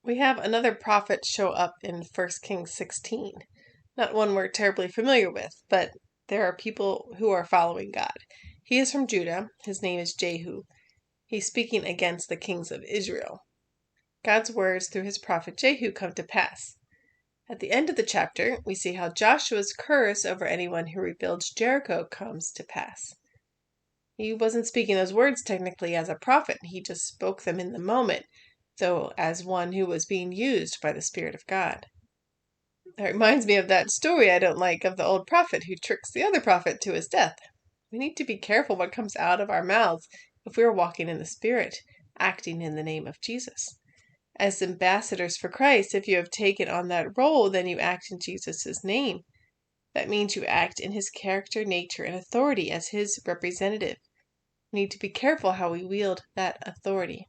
We have another prophet show up in 1 Kings 16. Not one we're terribly familiar with, but there are people who are following God. He is from Judah. His name is Jehu. He's speaking against the kings of Israel. God's words through his prophet Jehu come to pass. At the end of the chapter, we see how Joshua's curse over anyone who rebuilds Jericho comes to pass. He wasn't speaking those words technically as a prophet. He just spoke them in the moment, though as one who was being used by the Spirit of God. That reminds me of that story I don't like of the old prophet who tricks the other prophet to his death. We need to be careful what comes out of our mouths if we are walking in the Spirit, acting in the name of Jesus. As ambassadors for Christ, if you have taken on that role, then you act in Jesus' name. That means you act in his character, nature, and authority as his representative. We need to be careful how we wield that authority.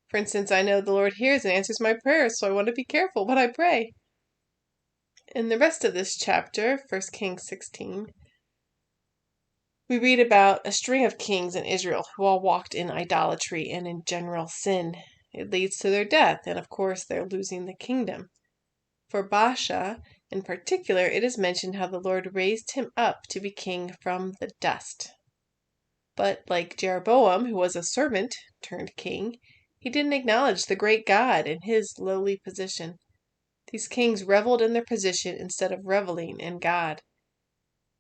For instance, I know the Lord hears and answers my prayers, so I want to be careful what I pray. In the rest of this chapter, 1 Kings 16, we read about a string of kings in Israel who all walked in idolatry and in general sin. It leads to their death, and of course they're losing the kingdom. For Baasha, in particular, it is mentioned how the Lord raised him up to be king from the dust. But like Jeroboam, who was a servant turned king, he didn't acknowledge the great God in his lowly position. These kings reveled in their position instead of reveling in God.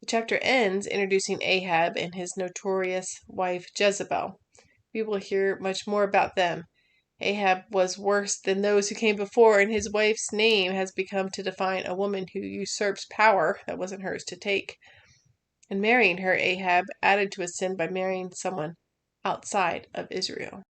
The chapter ends introducing Ahab and his notorious wife Jezebel. We will hear much more about them. Ahab was worse than those who came before, and his wife's name has become to define a woman who usurps power that wasn't hers to take. And marrying her, Ahab added to his sin by marrying someone outside of Israel.